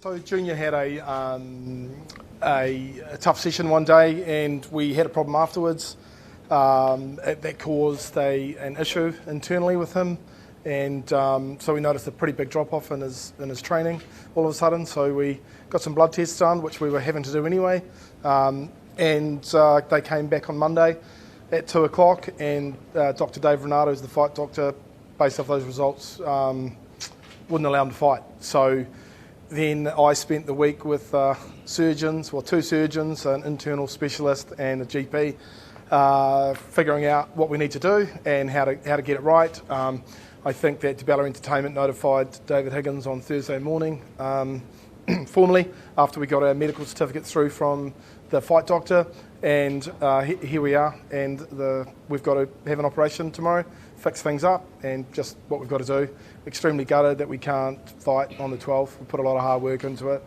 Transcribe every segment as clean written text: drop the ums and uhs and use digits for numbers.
So Junior had a tough session one day, and we had a problem afterwards that caused an issue internally with him, and so we noticed a pretty big drop-off in his training all of a sudden. So we got some blood tests done, which we were having to do anyway, and they came back on Monday at 2 o'clock, and Dr. Dave Renato, who's the fight doctor, based off those results, wouldn't allow him to fight. So then I spent the week with surgeons, well, 2 surgeons, an internal specialist and a GP, figuring out what we need to do and how to get it right. I think that DeBella Entertainment notified David Higgins on Thursday morning, formally, after we got our medical certificate through from the fight doctor, and here we are, and we've got to have an operation tomorrow, fix things up, and just what we've got to do. Extremely gutted that we can't fight on the 12th. We put a lot of hard work into it.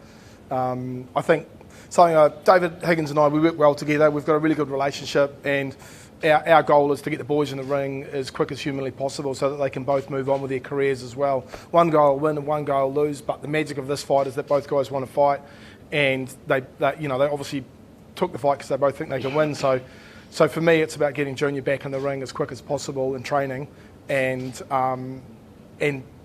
I think David Higgins and I, we work well together. We've got a really good relationship, and our goal is to get the boys in the ring as quick as humanly possible so that they can both move on with their careers as well. One guy will win and one guy will lose, but the magic of this fight is that both guys want to fight, and they obviously took the fight because they both think they can win. So for me, it's about getting Junior back in the ring as quick as possible in training, and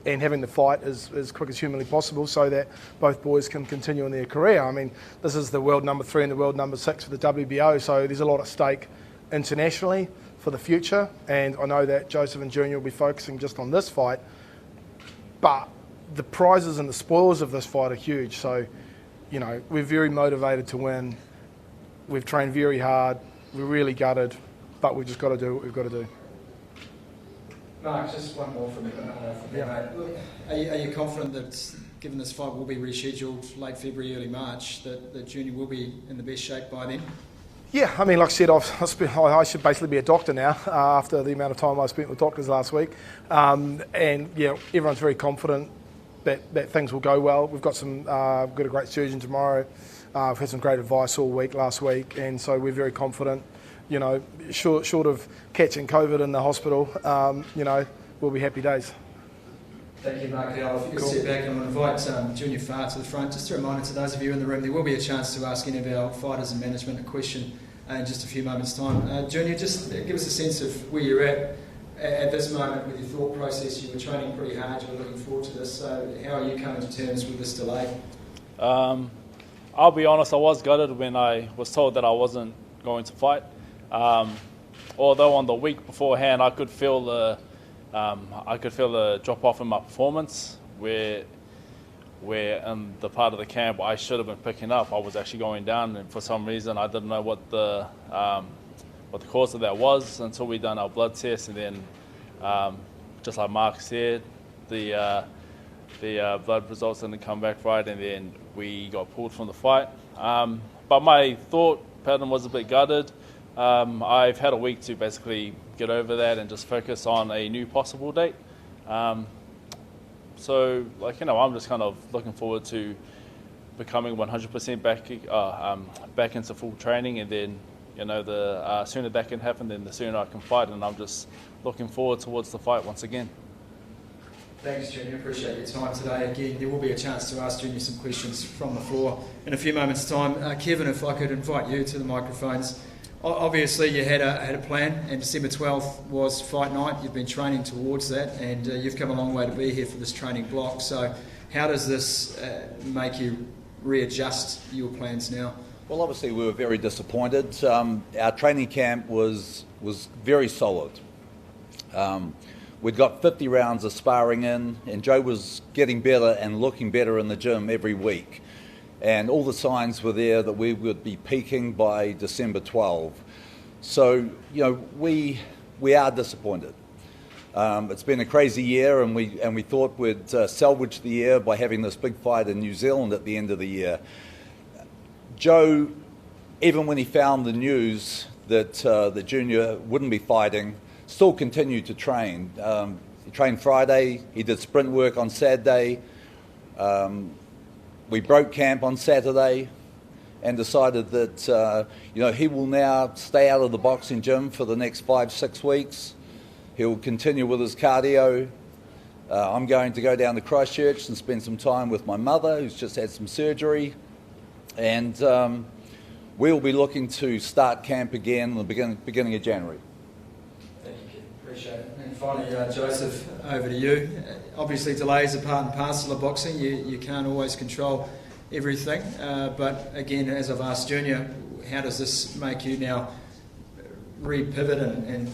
having the fight as quick as humanly possible so that both boys can continue in their career. I mean, this is the world number 3 and the world number 6 for the WBO, so there's a lot at stake internationally for the future, and I know that Joseph and Junior will be focusing just on this fight, but the prizes and the spoils of this fight are huge. So, we're very motivated to win. We've trained very hard. We're really gutted, but we've just got to do what we've got to do. Mark, just one more from me. Yeah. Are you confident that, given this fight will be rescheduled late February, early March, that Junior will be in the best shape by then? Yeah, I mean, like I said, I should basically be a doctor now after the amount of time I spent with doctors last week. And yeah, everyone's very confident that things will go well. We've got a great surgeon tomorrow. We've had some great advice all week last week, and so we're very confident. Short of catching COVID in the hospital, we'll be happy days. Thank you, Mark. Now, if you could sit back and invite Junior Farr to the front, just a reminder to those of you in the room, there will be a chance to ask any of our fighters and management a question in just a few moments' time. Junior, just give us a sense of where you're at this moment with your thought process. You were training pretty hard, you were looking forward to this, so how are you coming to terms with this delay? I'll be honest, I was gutted when I was told that I wasn't going to fight. Although on the week beforehand I could feel the drop off in my performance, where in the part of the camp I should have been picking up, I was actually going down, and for some reason I didn't know what the cause of that was until we done our blood test, and then just like Mark said, the blood results didn't come back right, and then we got pulled from the fight. But my thought pattern was a bit gutted. I've had a week to basically get over that and just focus on a new possible date. So, I'm just kind of looking forward to becoming 100% back into full training, and then, the sooner that can happen, then the sooner I can fight, and I'm just looking forward towards the fight once again. Thanks, Junior. Appreciate your time today. Again, there will be a chance to ask Junior some questions from the floor in a few moments' time. Kevin, if I could invite you to the microphones. Obviously, you had a plan, and December 12th was fight night. You've been training towards that, and you've come a long way to be here for this training block. So how does this make you readjust your plans now? Well, obviously, we were very disappointed. Our training camp was very solid. We'd got 50 rounds of sparring in, and Joe was getting better and looking better in the gym every week. And all the signs were there that we would be peaking by December 12. So, we are disappointed. It's been a crazy year, and we thought we'd salvage the year by having this big fight in New Zealand at the end of the year. Joe, even when he found the news that the Junior wouldn't be fighting, still continued to train. He trained Friday, he did sprint work on Saturday. We broke camp on Saturday and decided that he will now stay out of the boxing gym for the next 5-6 weeks. He'll continue with his cardio. I'm going to go down to Christchurch and spend some time with my mother, who's just had some surgery, and we'll be looking to start camp again in the beginning of January. Thank you, Kev. Appreciate it. And finally, Joseph, over to you. Obviously, delays are part and parcel of boxing. You can't always control everything. But again, as I've asked Junior, how does this make you now re-pivot and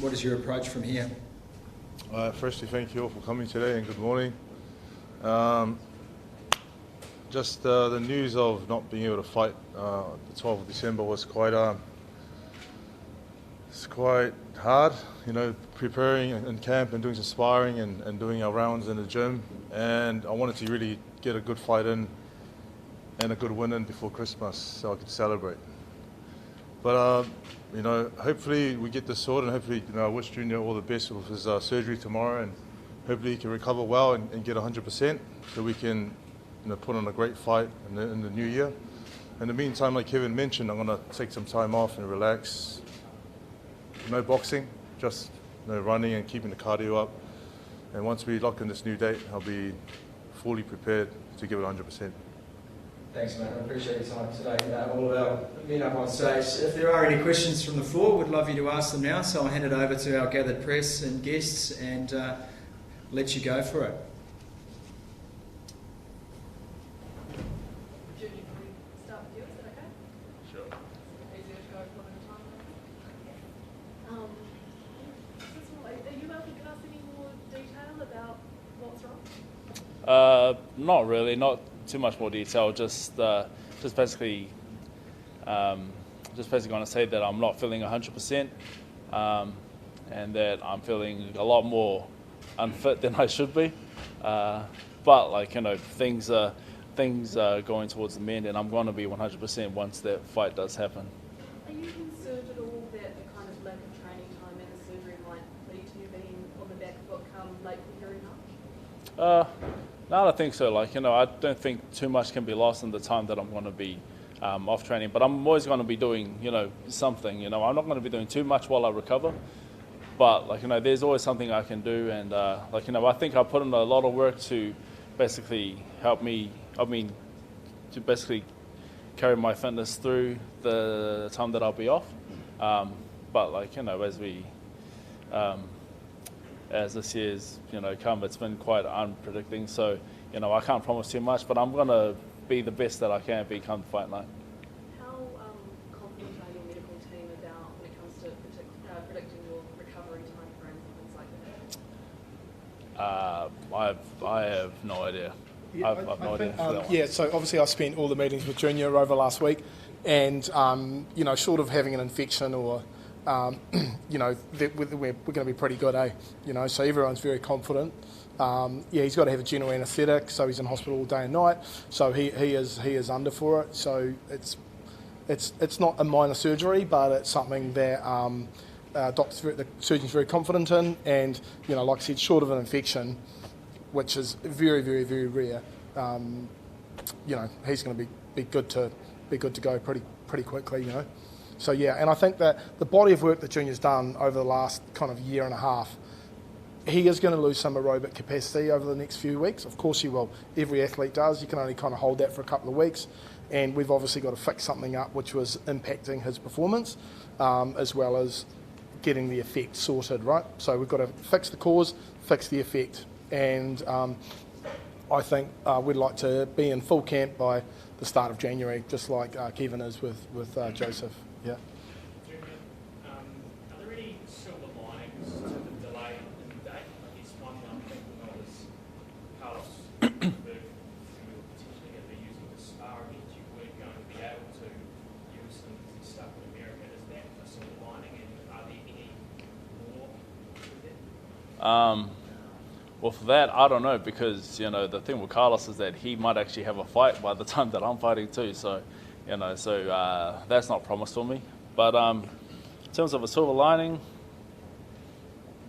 what is your approach from here? Firstly, thank you all for coming today and good morning. Just the news of not being able to fight the 12th of December was quite it's quite hard, preparing in camp and doing some sparring and doing our rounds in the gym, and I wanted to really get a good fight in and a good win in before Christmas so I could celebrate. But hopefully we get this sorted, and hopefully I wish Junior all the best with his surgery tomorrow, and hopefully he can recover well and get 100% so we can put on a great fight in the new year. In the meantime, like Kevin mentioned, I'm going to take some time off and relax. No boxing, just running and keeping the cardio up. And once we lock in this new date, I'll be fully prepared to give it 100%. Thanks, mate. I appreciate your time today. All of our men up on stage. If there are any questions from the floor, we'd love you to ask them now. So I'll hand it over to our gathered press and guests and let you go for it. Junior, can we start with you? Is that okay? Sure. Easier to go one at a time. First of all, are you able to give us any more detail about what's wrong? Not really, not too much more detail. Just basically going to say that I'm not feeling 100%, and that I'm feeling a lot more unfit than I should be. But things are going towards the end, and I'm going to be 100% once that fight does happen. Are you concerned at all that the kind of lack of training time and the surgery might lead to you being on the back foot come late February, March? No, I don't think so. I don't think too much can be lost in the time that I'm going to be off training. But I'm always going to be doing, something. I'm not going to be doing too much while I recover. But there's always something I can do. And I think I put in a lot of work to basically help me. To basically carry my fitness through the time that I'll be off. As this year's come, it's been quite unpredicting. So I can't promise too much, but I'm going to be the best that I can be come fight night. How confident are your medical team about when it comes to predicting your recovery time frames and things like that? I have no idea. Yeah, I've no idea. For that one. so obviously I spent all the meetings with Junior over last week, and short of having an infection or we're going to be pretty good, so everyone's very confident. He's got to have a general anaesthetic, so he's in hospital all day and night, so he is under for it. So it's not a minor surgery, but it's something that the surgeon's very confident in, and like I said, short of an infection, which is very, very, very rare, he's going to be good to go pretty quickly, So and I think that the body of work that Junior's done over the last kind of year and a half, he is going to lose some aerobic capacity over the next few weeks. Of course he will. Every athlete does. You can only kind of hold that for a couple of weeks, and we've obviously got to fix something up which was impacting his performance, as well as getting the effect sorted, right? So we've got to fix the cause, fix the effect, and I think we'd like to be in full camp by the start of January, just like Kevin is with Joseph. Yeah. Are there any silver linings to the delay in the date? I guess one I'm thinking of is Carlos Berg, who you were potentially going to be using to spar against. You weren't going to be able to use him because he's stuck in America. Is that a silver lining, and are there any more with that? Well, for that, I don't know, because the thing with Carlos is that he might actually have a fight by the time that I'm fighting too. So, that's not promised for me. But in terms of a silver lining,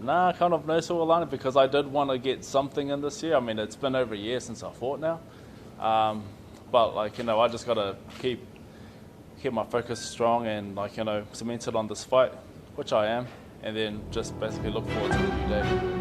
kind of no silver lining, because I did want to get something in this year. I mean, it's been over a year since I fought now. But I just got to keep my focus strong and cemented on this fight, which I am, and then just basically look forward to the new day.